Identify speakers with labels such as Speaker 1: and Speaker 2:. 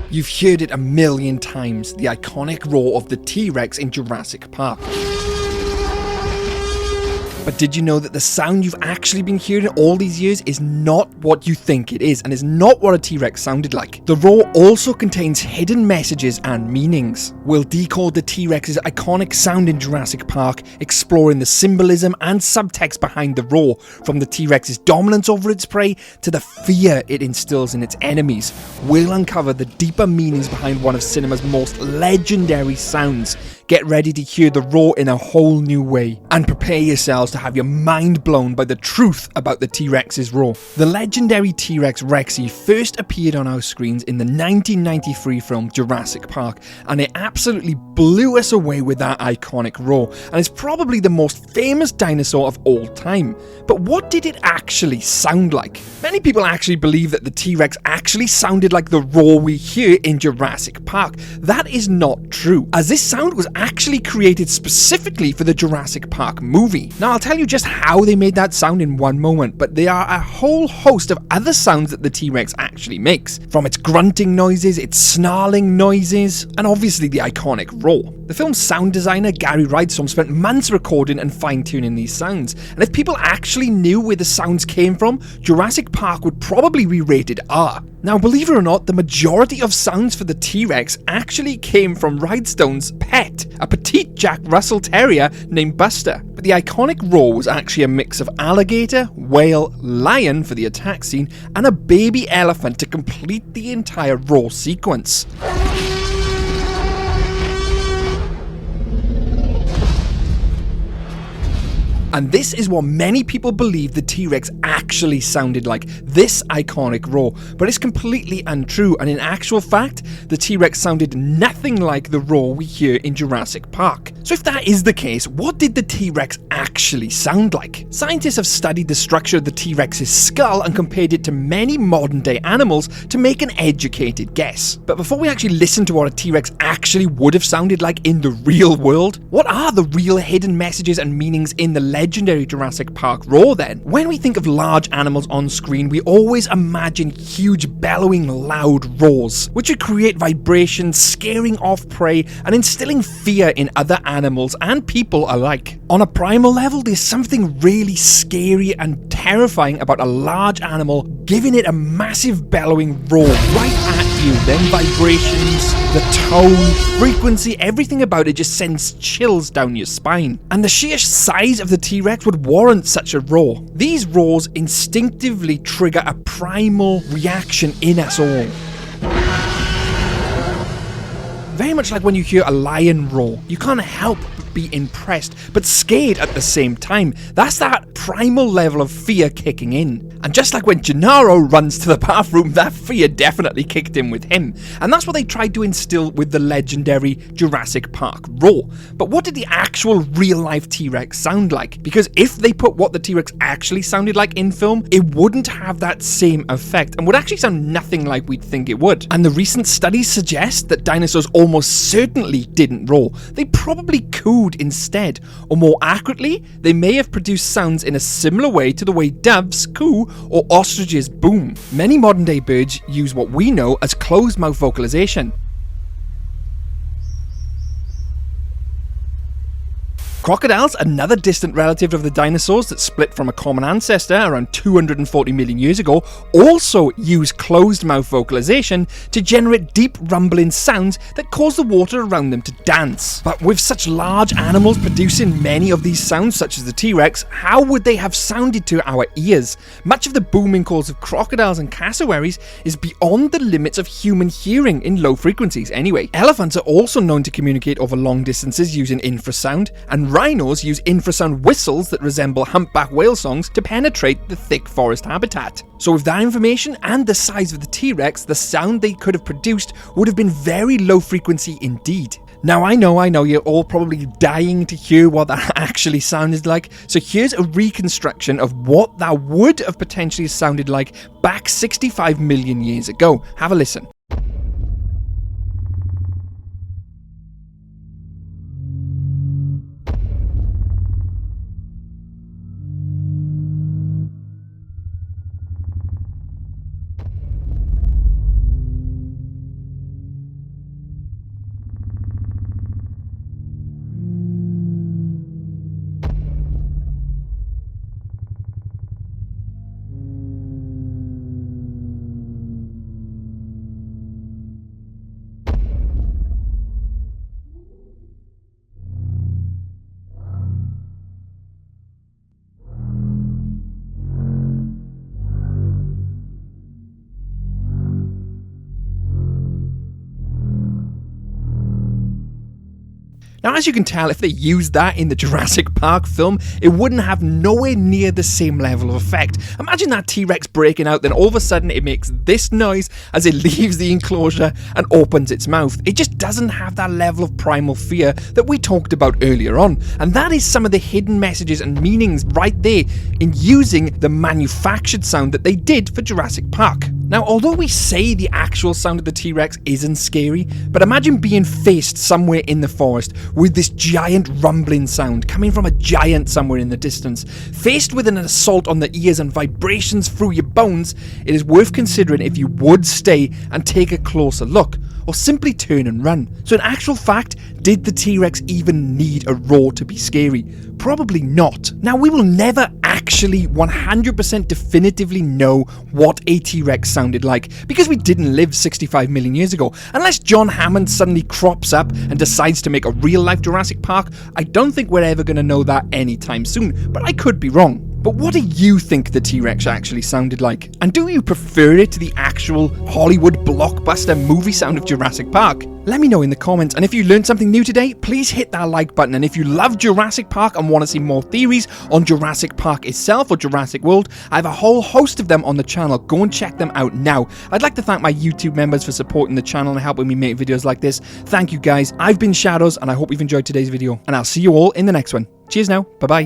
Speaker 1: You've heard it a million times, the iconic roar of the T-Rex in Jurassic Park. But did you know that the sound you've actually been hearing all these years is not what you think it is, and is not what a T-Rex sounded like? The roar also contains hidden messages and meanings. We'll decode the T-Rex's iconic sound in Jurassic Park, exploring the symbolism and subtext behind the roar, from the T-Rex's dominance over its prey to the fear it instills in its enemies. We'll uncover the deeper meanings behind one of cinema's most legendary sounds. Get ready to hear the roar in a whole new way, and prepare yourselves to have your mind blown by the truth about the T-Rex's roar. The legendary T-Rex Rexy first appeared on our screens in the 1993 film Jurassic Park, and it absolutely blew us away with that iconic roar, and is probably the most famous dinosaur of all time. But what did it actually sound like? Many people actually believe that the T-Rex actually sounded like the roar we hear in Jurassic Park. That is not true, as this sound was actually created specifically for the Jurassic Park movie. Now, I'll tell you just how they made that sound in one moment, but there are a whole host of other sounds that the T-Rex actually makes, from its grunting noises, its snarling noises, and obviously the iconic roar. The film's sound designer Gary Rydstrom spent months recording and fine-tuning these sounds, and if people actually knew where the sounds came from, Jurassic Park would probably be rated R. Now, believe it or not, the majority of sounds for the T-Rex actually came from Rydstrom's pet, a petite Jack Russell Terrier named Buster. But the iconic roar was actually a mix of alligator, whale, lion for the attack scene, and a baby elephant to complete the entire roar sequence. And this is what many people believe the T-Rex actually sounded like, this iconic roar. But it's completely untrue, and in actual fact, the T-Rex sounded nothing like the roar we hear in Jurassic Park. So if that is the case, what did the T-Rex actually sound like? Scientists have studied the structure of the T-Rex's skull and compared it to many modern day animals to make an educated guess. But before we actually listen to what a T-Rex actually would have sounded like in the real world, what are the real hidden messages and meanings in the legendary Jurassic Park roar then? When we think of large animals on screen, we always imagine huge bellowing loud roars, which would create vibrations, scaring off prey and instilling fear in other animals and people alike. On a primal level, there's something really scary and terrifying about a large animal giving it a massive bellowing roar right at you. Then vibrations, the tone, frequency, everything about it just sends chills down your spine. And the sheer size of the T-Rex would warrant such a roar. These roars instinctively trigger a primal reaction in us all. Very much like when you hear a lion roar, you can't help but be impressed, but scared at the same time. That's that primal level of fear kicking in. And just like when Gennaro runs to the bathroom, that fear definitely kicked in with him. And that's what they tried to instill with the legendary Jurassic Park roar. But what did the actual real-life T-Rex sound like? Because if they put what the T-Rex actually sounded like in film, it wouldn't have that same effect and would actually sound nothing like we'd think it would. And the recent studies suggest that dinosaurs almost certainly didn't roar. They probably cooed instead. Or more accurately, they may have produced sounds in a similar way to the way doves coo or ostriches boom. Many modern day birds use what we know as closed mouth vocalization. Crocodiles, another distant relative of the dinosaurs that split from a common ancestor around 240 million years ago, also use closed-mouth vocalization to generate deep rumbling sounds that cause the water around them to dance. But with such large animals producing many of these sounds, such as the T-Rex, how would they have sounded to our ears? Much of the booming calls of crocodiles and cassowaries is beyond the limits of human hearing in low frequencies anyway. Elephants are also known to communicate over long distances using infrasound, and rhinos use infrasound whistles that resemble humpback whale songs to penetrate the thick forest habitat. So with that information and the size of the T-Rex, the sound they could have produced would have been very low frequency indeed. Now I know you're all probably dying to hear what that actually sounded like, so here's a reconstruction of what that would have potentially sounded like back 65 million years ago. Have a listen. Now, as you can tell, if they used that in the Jurassic Park film, it wouldn't have nowhere near the same level of effect. Imagine that T-Rex breaking out, then all of a sudden it makes this noise as it leaves the enclosure and opens its mouth. It just doesn't have that level of primal fear that we talked about earlier on. And that is some of the hidden messages and meanings right there in using the manufactured sound that they did for Jurassic Park. Now, although we say the actual sound of the T-Rex isn't scary, but imagine being faced somewhere in the forest with this giant rumbling sound coming from a giant somewhere in the distance. Faced with an assault on the ears and vibrations through your bones, it is worth considering if you would stay and take a closer look, or simply turn and run. So in actual fact, did the T-Rex even need a roar to be scary? Probably not. Now, we will never actually 100% definitively know what a T-Rex sounded like, because we didn't live 65 million years ago. Unless John Hammond suddenly crops up and decides to make a real-life Jurassic Park, I don't think we're ever going to know that anytime soon, but I could be wrong. But what do you think the T-Rex actually sounded like? And do you prefer it to the actual Hollywood blockbuster movie sound of Jurassic Park? Let me know in the comments, and if you learned something new today, please hit that like button. And if you love Jurassic Park and want to see more theories on Jurassic Park itself or Jurassic World, I have a whole host of them on the channel. Go and check them out now. I'd like to thank my YouTube members for supporting the channel and helping me make videos like this. Thank you guys. I've been Shadows, and I hope you've enjoyed today's video, and I'll see you all in the next one. Cheers now. Bye-bye.